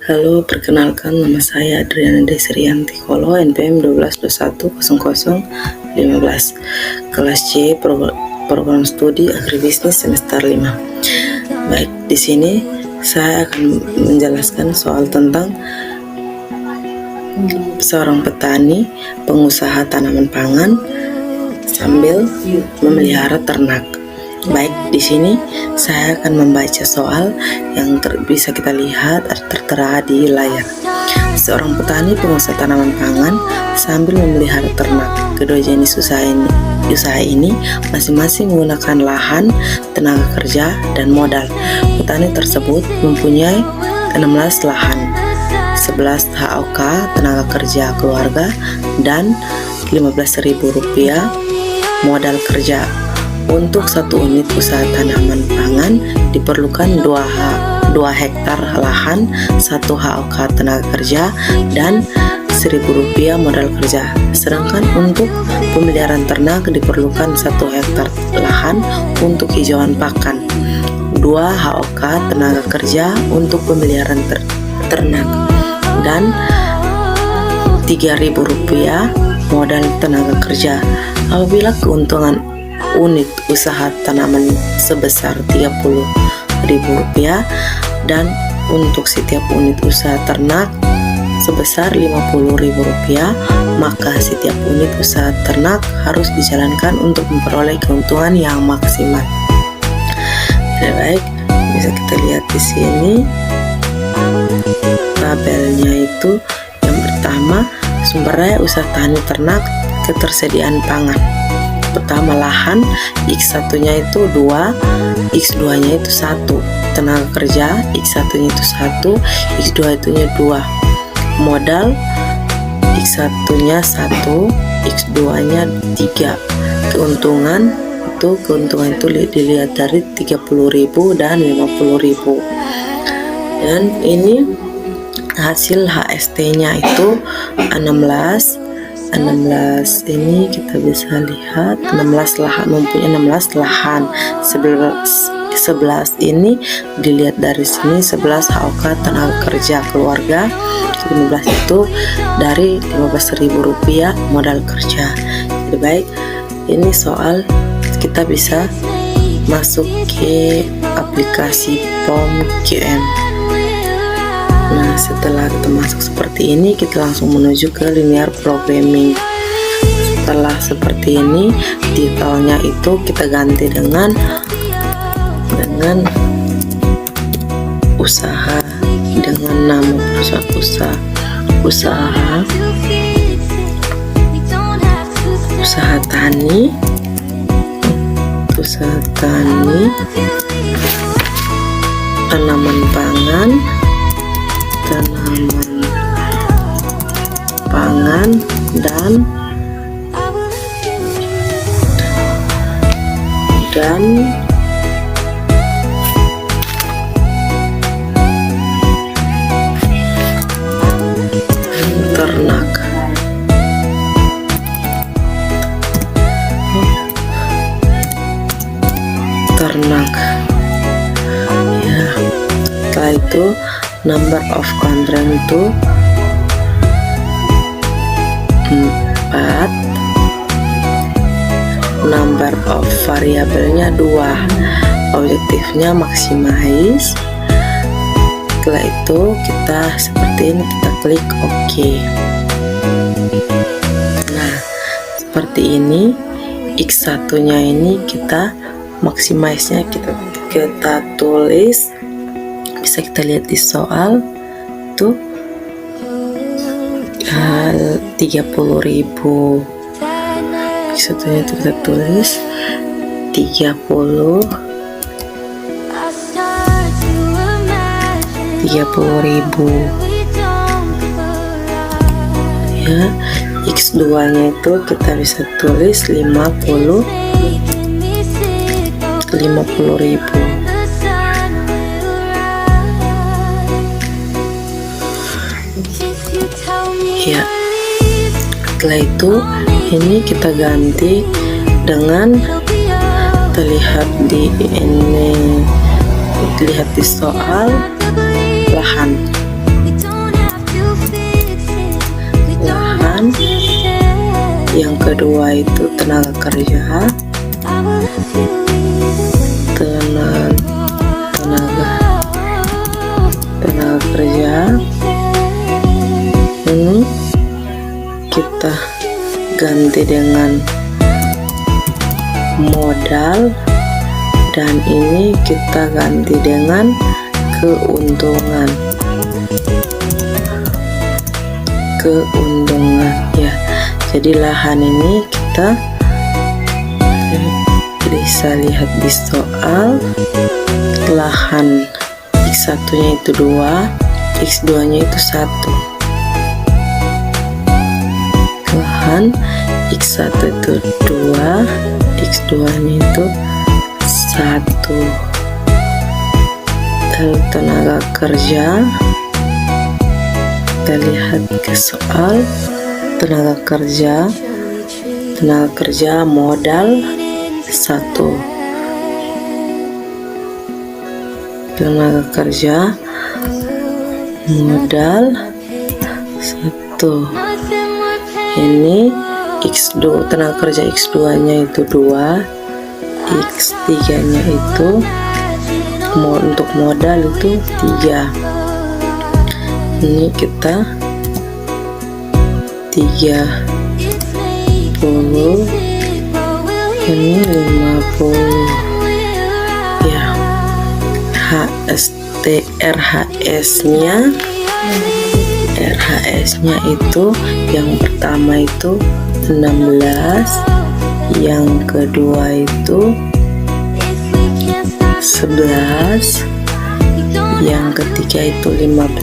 Halo, perkenalkan nama saya Adriana Desrianti Kolo, NPM 12210015, kelas C, program studi agribisnis semester 5. Baik, di sini saya akan menjelaskan soal tentang seorang petani, pengusaha tanaman pangan sambil memelihara ternak. Baik, di sini saya akan membaca soal yang bisa kita lihat tertera di layar. Seorang petani pengusaha tanaman pangan sambil memelihara ternak. Kedua jenis usaha ini masing-masing menggunakan lahan, tenaga kerja, dan modal. Petani tersebut mempunyai 16 lahan, 11 HOK tenaga kerja keluarga, dan Rp15.000 modal kerja. Untuk satu unit usaha tanaman pangan diperlukan 2 hektar lahan, 1 HOK tenaga kerja, dan Rp1.000 modal kerja. Sedangkan untuk pemeliharaan ternak diperlukan 1 hektar lahan untuk hijauan pakan, 2 HOK tenaga kerja untuk pemeliharaan ternak, dan Rp3.000 modal tenaga kerja. Apabila keuntungan unit usaha tanaman sebesar Rp30.000 dan untuk setiap unit usaha ternak sebesar Rp50.000, maka setiap unit usaha ternak harus dijalankan untuk memperoleh keuntungan yang maksimal. Baik, bisa kita lihat di sini tabelnya. Itu yang pertama, sumber daya usaha tani ternak, ketersediaan pangan. Pertama, lahan, X1 nya itu 2, X2 nya itu 1, tenaga kerja, X1 nya itu 1, X2 itu nya 2, modal, X1 nya 1, X2 nya 3, keuntungan itu dilihat dari Rp30.000 dan Rp50.000. Dan ini hasil HST nya itu 16 ini kita bisa lihat 16 lahan, mempunyai 16 lahan. 11 ini dilihat dari sini, 11 HOK tenaga kerja keluarga, 15 itu dari Rp15.000 modal kerja. Jadi baik, ini soal kita bisa masuk ke aplikasi POM QM. Nah, setelah kita masuk seperti ini, kita langsung menuju ke linear programming. Setelah seperti ini, titelnya itu kita ganti dengan usaha, dengan nama perusahaan usaha tani tanaman pangan dan ternak ya. Setelah itu number of contract itu 4, number of variabelnya 2, objektifnya maximize. Setelah itu kita seperti ini, kita klik OK. Nah, seperti ini. X1 nya ini kita maximize nya kita tulis, bisa kita lihat di soal tuh Rp30.000. Satunya itu kita tulis 30.000 ya. X2 nya itu kita bisa tulis 50.000 ya. Setelah itu ini kita ganti dengan terlihat di soal lahan. kedua itu tenaga kerja, tenaga kerja. Ini kita ganti dengan modal, dan ini kita ganti dengan keuntungan ya. Jadi lahan ini kita bisa lihat di soal, lahan X1 nya itu 2, X2 nya itu 1. Lahan X1 itu 2, X2 nya itu 1. Lalu tenaga kerja, kita lihat ke soal tenaga kerja modal 1, tenaga kerja modal 1. Ini X2, tenaga kerja X2 nya itu 2, X3 nya itu untuk modal itu 3. Ini kita 30, ini 50 ya. RHS nya itu yang pertama itu 16, yang kedua itu 11, yang ketiga itu 15.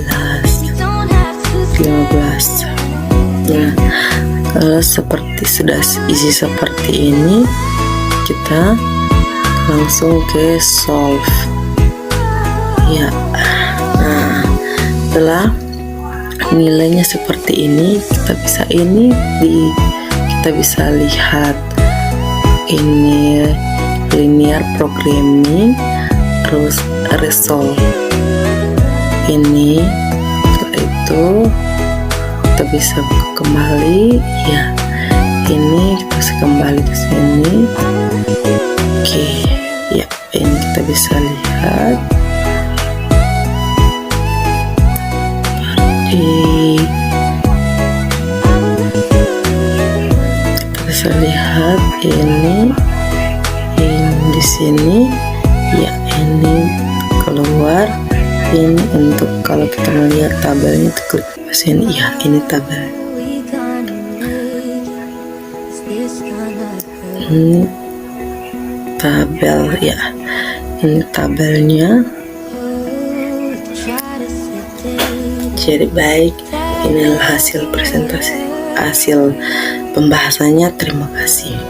Nah, kalau sudah isi seperti ini, kita langsung ke solve ya. Nah, setelah nilainya seperti ini, kita bisa lihat ini linear programming, terus result ini. Setelah itu kita bisa buka kembali ya. Ini kita bisa kembali ke sini. Oke ya, ini kita bisa lihat kita bisa lihat ini di sini ya. Ini keluar, ini untuk kalau kita melihat tabelnya, itu klik ke sini ya. Ini tabel, ini tabel ya. Ini tabelnya. Jadi baik, inilah hasil presentasi, hasil pembahasannya. Terima kasih.